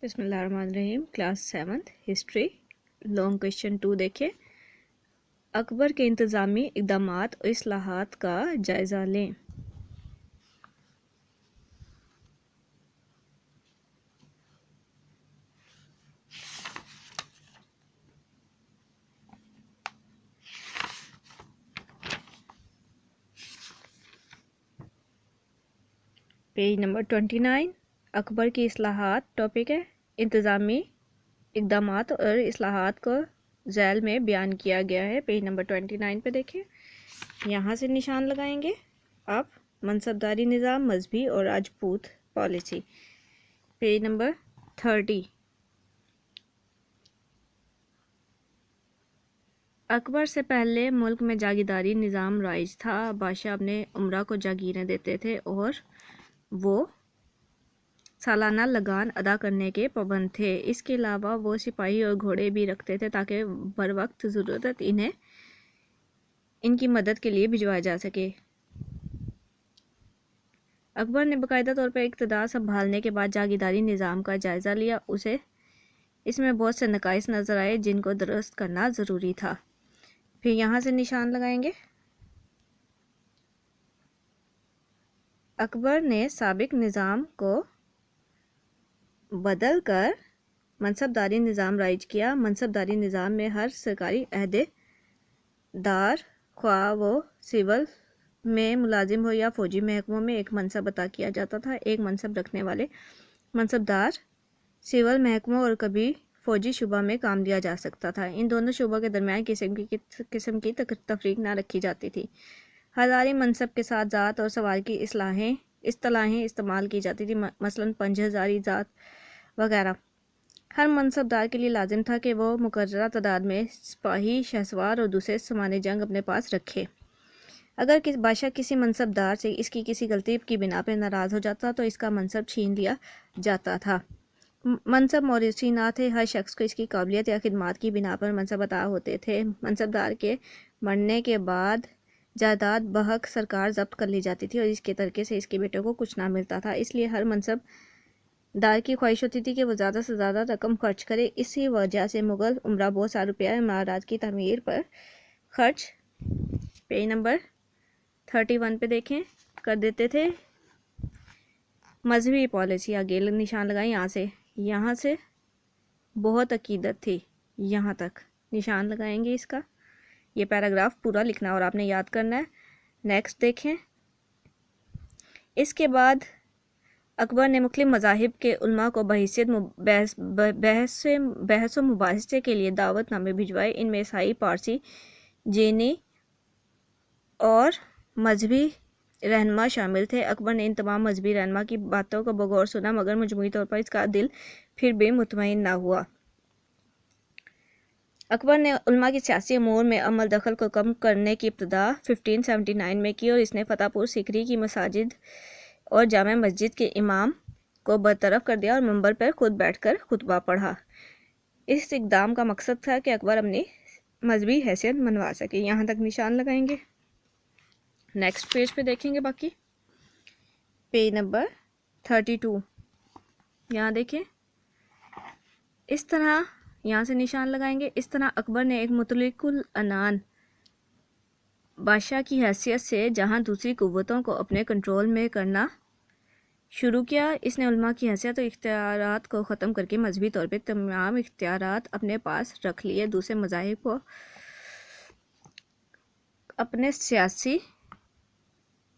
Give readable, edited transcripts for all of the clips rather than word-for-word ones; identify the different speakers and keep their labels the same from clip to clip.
Speaker 1: बिस्मिल्लाहिर्रहमानिर्रहीम। Class 7 history long question 2 देखें। अकबर के इंतज़ामी इक़दामात और इस्लाहात का जायज़ा लें। Page number 29। अकबर की इस्लाहात टॉपिक है। इंतज़ामी इक़दामात और इस्लाहात को झैल में बयान किया गया है। पेज नंबर 29 पे देखें। यहाँ से निशान लगाएंगे। अब मनसबदारी निज़ाम, मजहबी और Rajput policy. Page number 30। Akbar से पहले मुल्क में जागीरदारी निज़ाम राइज था। बादशाह अपने उमरा को जागीरें देते थे और वो सालाना लगान अदा करने के पाबंद थे। इसके अलावा वो सिपाही और घोड़े भी रखते थे ताकि बर वक्त ज़रूरत इनकी मदद के लिए भिजवाया जा सके। अकबर ने बाकायदा तौर पर इक़्तिदार संभालने के बाद जागीरदारी निज़ाम का जायज़ा लिया। उसे इसमें बहुत से नकाइस नज़र आए जिनको दुरुस्त करना ज़रूरी था। फिर यहाँ से निशान लगाएंगे। अकबर ने साबिक निज़ाम को बदल कर मनसबदारी निज़ाम राइज किया। मनसबदारी निज़ाम में हर सरकारी अहदेदार, ख्वाह वो सिविल में मुलाजिम हो या फ़ौजी महकमों में, एक मनसब अता किया जाता था। एक मनसब रखने वाले मनसबदार सिविल महकमों और कभी फ़ौजी शुबा में काम दिया जा सकता था। इन दोनों शुबों के दरमियान किस्म की तफरीक ना रखी जाती थी। हज़ारी मनसब के साथ ज़ात और सवाल की इस्तिलाहें इस्तेमाल की जाती थी, मसलन 5000 ज़ात वगैरह। हर मनसबदार के लिए लाजिम था कि वो मुकर्ररा तादाद में सिपाही, शहसवार और दूसरे सामान जंग अपने पास रखे। अगर बादशाह किसी मनसबदार से इसकी किसी गलती की बिना पर नाराज़ हो जाता तो इसका मनसब छीन लिया जाता था। मनसब मौरूसी ना थे। हर शख्स को इसकी काबिलियत या खिदमात की बिना पर मनसब अता होते थे। मनसबदार के मरने के बाद जायदाद बहक सरकार जब्त कर ली जाती थी और इसके तरीके से इसके बेटों को कुछ ना मिलता था। इसलिए हर मनसबदार की ख्वाहिश होती थी कि वो ज़्यादा से ज़्यादा रकम खर्च करे। इसी वजह से मुग़ल उमरा बहुत सारा रुपया इमारत की तमीर पर खर्च, पेज नंबर 31 पे देखें, कर देते थे। मजहबी पॉलिसी, आगे निशान लगाएं। यहाँ से बहुत अकीदत थी, यहाँ तक निशान लगाएंगे इसका। ये पैराग्राफ पूरा लिखना और आपने याद करना है। नेक्स्ट देखें। इसके बाद अकबर ने मुख्तलिफ मज़ाहिब के उलमा को बहैसियत बहस व मुबाहिसे के लिए दावतनामे भिजवाए। इनमें ईसाई, पारसी, जीनी और मजहबी रहनुमा शामिल थे। अकबर ने इन तमाम मजहबी रहनुमा की बातों को बगौर सुना, मगर मजमूई तौर पर इसका दिल फिर भी मुतमईन ना हुआ। अकबर ने उलमा की सियासी अमूर में अमल दखल को कम करने की इब्तिदा 1579 में की और इसने फतेहपुर सीकरी की मसाजिद और जामा मस्जिद के इमाम को बरतरफ कर दिया और मंबर पर खुद बैठकर खुतबा पढ़ा। इस इक़दाम का मकसद था कि अकबर अपनी मजहबी हैसियत मनवा सके। यहाँ तक निशान लगाएंगे। नेक्स्ट पेज पे देखेंगे। बाकी पेज नंबर 32 यहाँ देखें। इस तरह यहाँ से निशान लगाएंगे। इस तरह अकबर ने एक मुतलकुल अनान बादशाह की हैसियत से जहाँ दूसरी कुव्वतों को अपने कंट्रोल में करना शुरू किया, इसने उलमा की हैसियत और इख्तियारात को ख़त्म करके मजहबी तौर पर तमाम इख्तियारात अपने पास रख लिए। दूसरे मज़ाहिब को अपने सियासी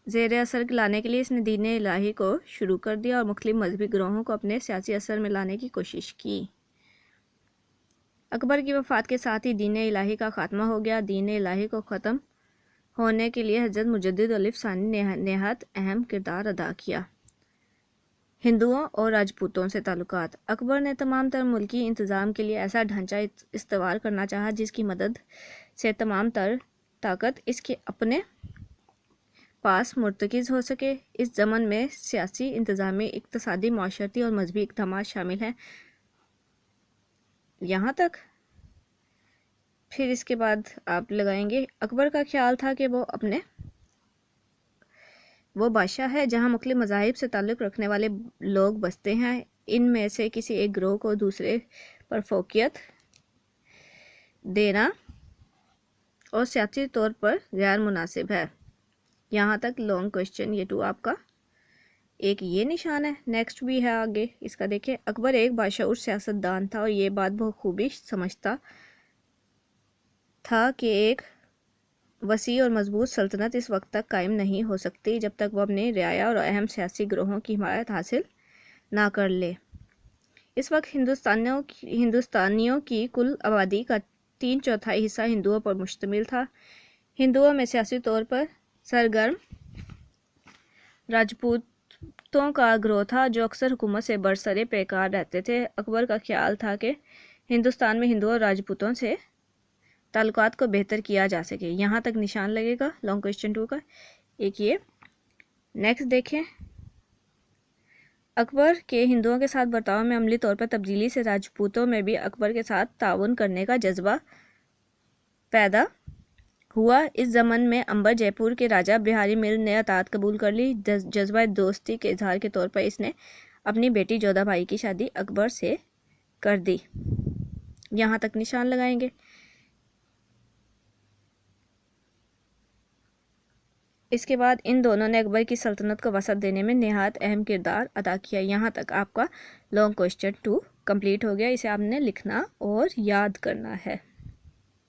Speaker 1: ज़ेर असर लाने के लिए इसने दीन इलाही को शुरू कर दिया और मुख्तलिफ मजहबी ग्रोहों को अपने सियासी असर में लाने की कोशिश की। अकबर की वफ़ात के साथ ही दीन इलाही का ख़ात्मा हो गया। दीन इलाही को ख़त्म होने के लिए हज़रत मुजद्दिद अलिफ सानी ने नहायत अहम किरदार अदा किया। हिंदुओं और राजपूतों से ताल्लुकात। अकबर ने तमाम तर मुल्की इंतज़ाम के लिए ऐसा ढांचा इस्तेवार करना चाहा जिसकी मदद से तमाम तर ताकत इसके अपने पास मुर्तकिज़ हो सके। इस ज़मन में सियासी, इंतज़ामी, इक़्तिसादी, माशरती और मजहबी इक़दामात शामिल हैं। यहाँ तक। फिर इसके बाद आप लगाएंगे। अकबर का ख्याल था कि वो बादशाह है जहाँ मुख्तलिफ मज़ाहिब से ताल्लुक़ रखने वाले लोग बसते हैं। ان میں سے کسی ایک گروہ کو دوسرے پر فوقیت دینا اور سیاسی طور پر غیر مناسب ہے۔ یہاں تک لانگ کوشچن، یہ 2 آپ کا ایک یہ نشان ہے۔ نیکسٹ بھی ہے آگے، اس کا دیکھیں۔ اکبر ایک باشعور سیاستدان تھا اور یہ بات بخوبی سمجھتا تھا کہ ایک وسیع اور مضبوط سلطنت اس وقت تک قائم نہیں ہو سکتی جب تک وہ اپنی رعایا اور اہم سیاسی گروہوں کی حمایت حاصل نہ کر لے۔ اس وقت ہندوستانیوں کی کل آبادی کا 3/4 حصہ ہندوؤں پر مشتمل تھا۔ ہندوؤں میں سیاسی طور پر سرگرم راجپوتوں کا گروہ تھا جو اکثر حکومت سے برسرِ پیکار رہتے تھے۔ اکبر کا خیال تھا کہ ہندوستان میں ہندوؤں اور راجپوتوں سے تعلقات کو بہتر کیا جا سکے۔ یہاں تک نشان لگے گا لانگ کوشچن 2 کا ایک یہ۔ نیکسٹ دیکھیں، اکبر کے ہندوؤں کے ساتھ برتاؤ میں عملی طور پر تبدیلی سے راجپوتوں میں بھی اکبر کے ساتھ تعاون کرنے کا جذبہ پیدا ہوا۔ اس ضمن میں امبر جے پور کے راجہ بہاری مل نے اطاعت قبول کر لی۔ جذبہ دوستی کے اظہار کے طور پر اس نے اپنی بیٹی جودھا بائی کی شادی اکبر سے کر دی۔ یہاں تک نشان لگائیں گے۔ اس کے بعد ان دونوں نے اکبر کی سلطنت کو وسعت دینے میں نہایت اہم کردار ادا کیا۔ یہاں تک آپ کا لانگ کوشچن 2 کمپلیٹ ہو گیا۔ اسے آپ نے لکھنا اور یاد کرنا ہے۔